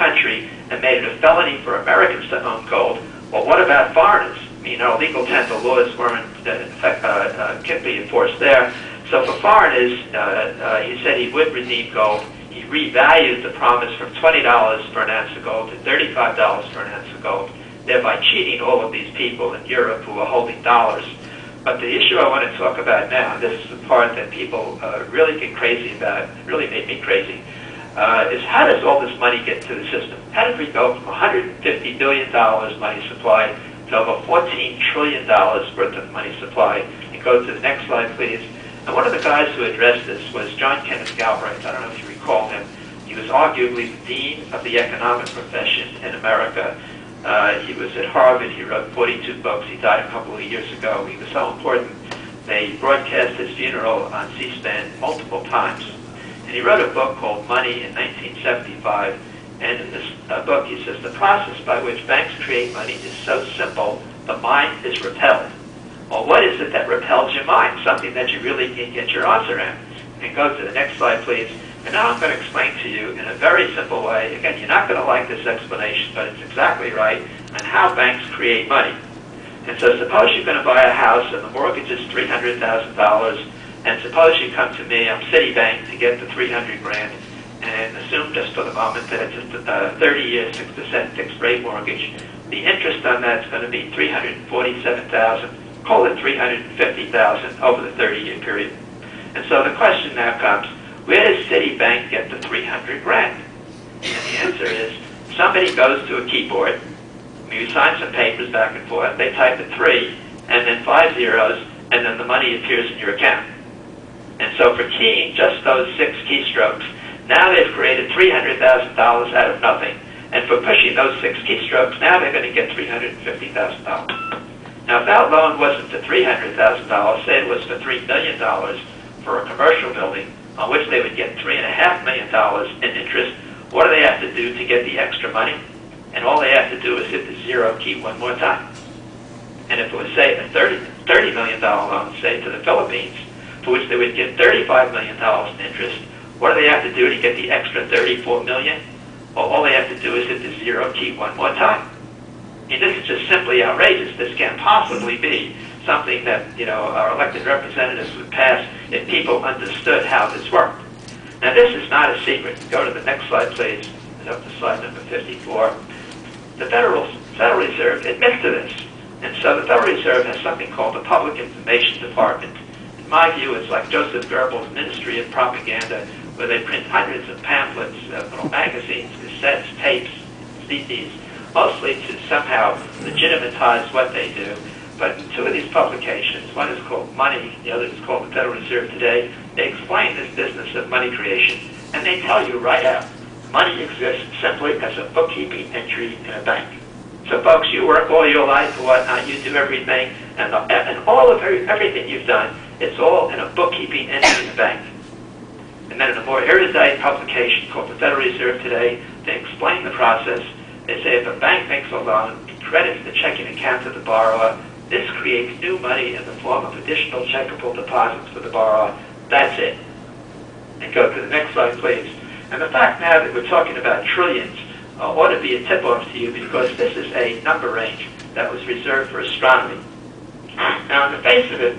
country and made it a felony for Americans to own gold, well, what about foreigners? You know, legal tender laws weren't can't be enforced there. So for foreigners, he said he would redeem gold. He revalued the promise from $20 for an ounce of gold to $35 for an ounce of gold, thereby cheating all of these people in Europe who were holding dollars. But the issue I want to talk about now, and this is the part that people really get crazy about, really made me crazy, is how does all this money get to the system? How did we go from $150 billion money supply to over $14 trillion worth of money supply? And go to the next slide, please. And one of the guys who addressed this was John Kenneth Galbraith. I don't know if you recall him. He was arguably the dean of the economic profession in America. He was at Harvard. He wrote 42 books. He died a couple of years ago. He was so important, they broadcast his funeral on C-SPAN multiple times. And he wrote a book called Money in 1975. And in this book, he says, the process by which banks create money is so simple, the mind is repelled. Well, what is it that repels your mind? Something that you really can't get your arms around. And go to the next slide, please. And now I'm going to explain to you in a very simple way. Again, you're not going to like this explanation, but it's exactly right on how banks create money. And so suppose you're going to buy a house and the mortgage is $300,000. And suppose you come to me, I'm Citibank, to get the 300 grand. And assume just for the moment that it's a 30-year, 6% fixed rate mortgage. The interest on that's going to be $347,000. Call it $350,000 over the 30-year period. And so the question now comes, where does Citibank get the 300 grand? And the answer is, somebody goes to a keyboard, you sign some papers back and forth, they type a 3, and then 5 zeros, and then the money appears in your account. And so for keying just those 6 keystrokes, now they've created $300,000 out of nothing. And for pushing those 6 keystrokes, now they're going to get $350,000. Now, if that loan wasn't for $300,000, say it was for $3 million for a commercial building, on which they would get $3.5 million in interest, what do they have to do to get the extra money? And all they have to do is hit the 0 key one more time. And if it was, say, a $30 million loan, say, to the Philippines, for which they would get $35 million in interest, what do they have to do to get the extra $34 million? Well, all they have to do is hit the 0 key one more time. And this is just simply outrageous. This can't possibly be something that, you know, our elected representatives would pass if people understood how this worked. Now, this is not a secret. Go to the next slide, please. And up to slide number 54. The Federal Reserve admits to this. And so the Federal Reserve has something called the Public Information Department. In my view, it's like Joseph Goebbels' Ministry of Propaganda, where they print hundreds of pamphlets, little magazines, cassettes, tapes, CDs, mostly to somehow legitimatize what they do. But in 2 of these publications, one is called Money, the other is called the Federal Reserve Today, they explain this business of money creation, and they tell you right out, money exists simply as a bookkeeping entry in a bank. So folks, you work all your life or whatnot, you do everything, and all of everything you've done, it's all in a bookkeeping entry in the bank. And then in a more erudite publication called the Federal Reserve Today, they explain the process. They say if a bank makes a loan, credits the checking account of the borrower, this creates new money in the form of additional checkable deposits for the borrower. That's it. And go to the next slide, please. And the fact now that we're talking about trillions ought to be a tip-off to you, because this is a number range that was reserved for astronomy. Now, on the face of it,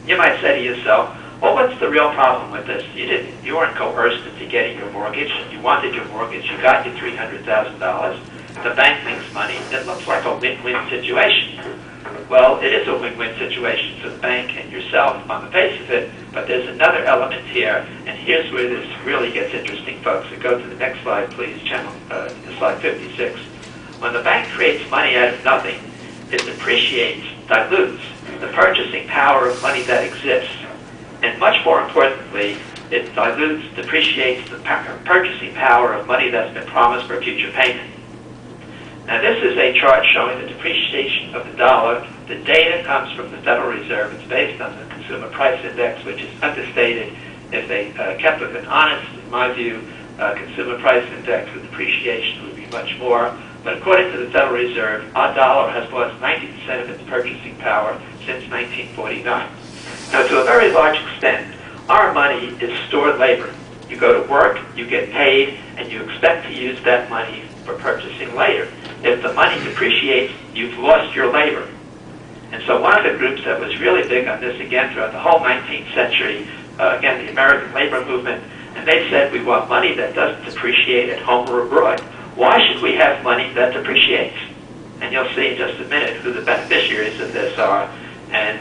you might say to yourself, well, what's the real problem with this? You weren't coerced into getting your mortgage. You wanted your mortgage. You got your $300,000. The bank makes money. It looks like a win-win situation. Well, it is a win-win situation for the bank and yourself on the face of it, but there's another element here, and here's where this really gets interesting, folks. So go to the next slide, please, slide 56. When the bank creates money out of nothing, it depreciates, dilutes the purchasing power of money that exists. And much more importantly, it dilutes, depreciates the purchasing power of money that's been promised for future payment. Now, this is a chart showing the depreciation of the dollar. The data comes from the Federal Reserve. It's based on the Consumer Price Index, which is understated. If they kept it honest, in my view, Consumer Price Index, the depreciation would be much more. But according to the Federal Reserve, our dollar has lost 90% of its purchasing power since 1949. Now, to a very large extent, our money is stored labor. You go to work, you get paid, and you expect to use that money for purchasing later. If the money depreciates, you've lost your labor. And so one of the groups that was really big on this, again, throughout the whole 19th century, again, the American labor movement, and they said, we want money that doesn't depreciate at home or abroad. Why should we have money that depreciates? And you'll see in just a minute who the beneficiaries of this are. And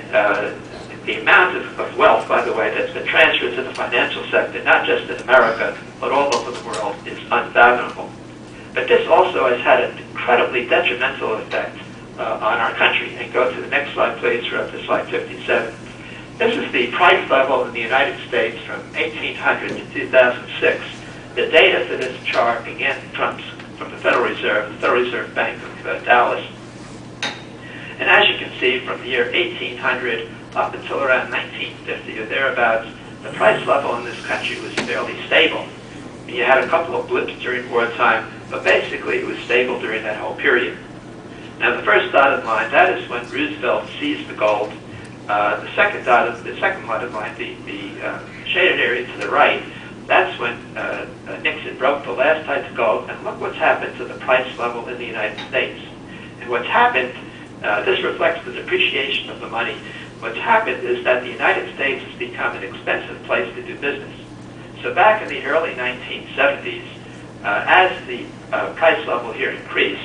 the amount of wealth, by the way, that's been transferred to the financial sector, not just in America, but all over the world, is unfathomable. But this also has had an incredibly detrimental effect on our country. And go to the next slide, please. We're up to slide 57. This is the price level in the United States from 1800 to 2006. The data for this chart, again, comes from the Federal Reserve Bank of Dallas. And as you can see, from the year 1800 up until around 1950 or thereabouts, the price level in this country was fairly stable. You had a couple of blips during wartime, but basically it was stable during that whole period. Now, the first dotted line, that is when Roosevelt seized the gold. The second dotted line, the shaded area to the right, that's when Nixon broke the last tie to gold. And look what's happened to the price level in the United States. And what's happened, this reflects the depreciation of the money. What's happened is that the United States has become an expensive place to do business. So back in the early 1970s, as the price level here increased,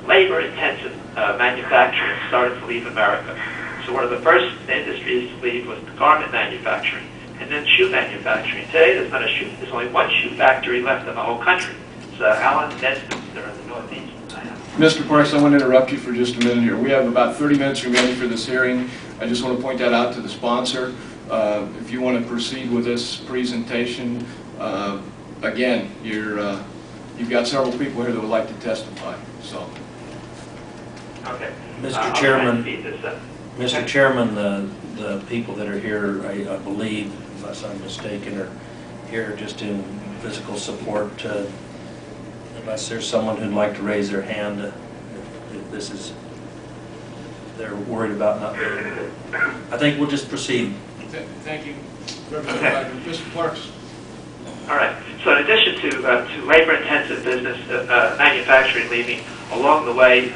labor-intensive manufacturing started to leave America. So one of the first industries to leave was garment manufacturing, and then shoe manufacturing. Today, there's only one shoe factory left in the whole country. It's Allen Nesbitt, they're in the Northeast. Mr. Parks, I want to interrupt you for just a minute here. We have about 30 minutes remaining for this hearing. I just want to point that out to the sponsor. If you want to proceed with this presentation, again, you've got several people here that would like to testify. So, okay. Mr. Chairman, Mr. Chairman, the people that are here, I believe, unless I'm mistaken, are here just in physical support. Unless there's someone who'd like to raise their hand, if this is, they're worried about not being. I think we'll just proceed. Thank you, Representative Wagner. Mr. Parks. All right. So in addition to labor-intensive business, manufacturing leaving, along the way,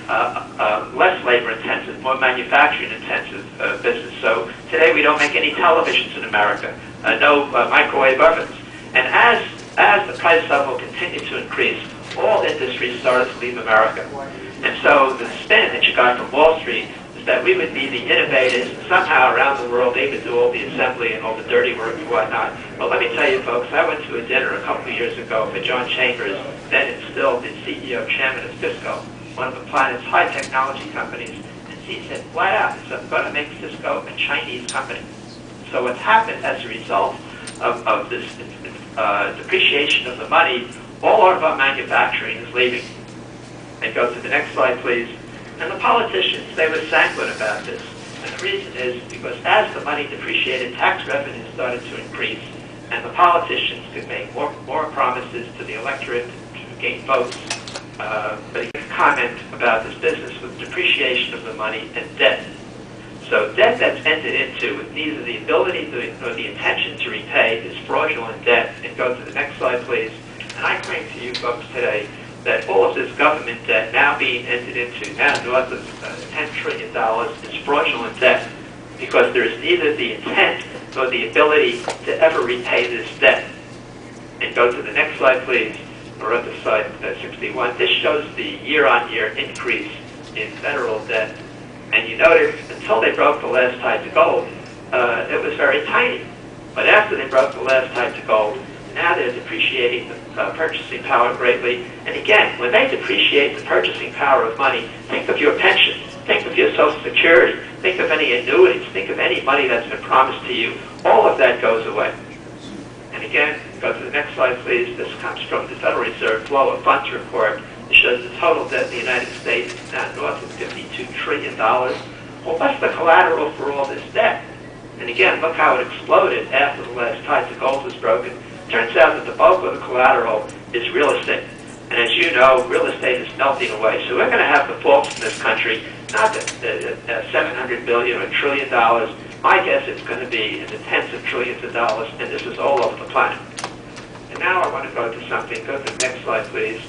less labor-intensive, more manufacturing-intensive business. So today we don't make any televisions in America, no microwave ovens. And as the price level continued to increase, all industries started to leave America. And so the spin that you got from Wall Street is that we would be the innovators, and somehow around the world they would do all the assembly and all the dirty work and whatnot. But let me tell you folks, I went to a dinner a couple of years ago for John Chambers, then it's still the CEO, chairman of Cisco, one of the planet's high technology companies, and he said, flat out, I'm going to make Cisco a Chinese company. So what's happened as a result of this depreciation of the money, all of our manufacturing is leaving. And go to the next slide, please. And the politicians, they were sanguine about this. And the reason is because as the money depreciated, tax revenues started to increase, and the politicians could make more promises to the electorate to gain votes. But he can comment about this business with depreciation of the money and debt. So debt that's entered into with neither the ability nor the intention to repay is fraudulent debt. And go to the next slide, please. And I claim to you folks today that all of this government debt now being entered into, now north of $10 trillion, is fraudulent debt because there is neither the intent nor the ability to ever repay this debt. And go to the next slide, please. We're up to slide 61. This shows the year-on-year increase in federal debt. And you notice until they broke the last tie to gold, it was very tiny. But after they broke the last tie to gold, now they're depreciating the purchasing power greatly. And again, when they depreciate the purchasing power of money, think of your pension, think of your Social Security, think of any annuities, think of any money that's been promised to you. All of that goes away. And again, go to the next slide, please. This comes from the Federal Reserve Flow of Funds report. It shows the total debt in the United States is now north of $52 trillion. Well, what's the collateral for all this debt? And again, look how it exploded after the last tie to gold was broken. Turns out that the bulk of the collateral is real estate. And as you know, real estate is melting away. So we're going to have defaults in this country, not $700 billion or $1 trillion. My guess it's going to be in the tens of trillions of dollars, and this is all over the planet. And now I want to go to something, go to the next slide, please.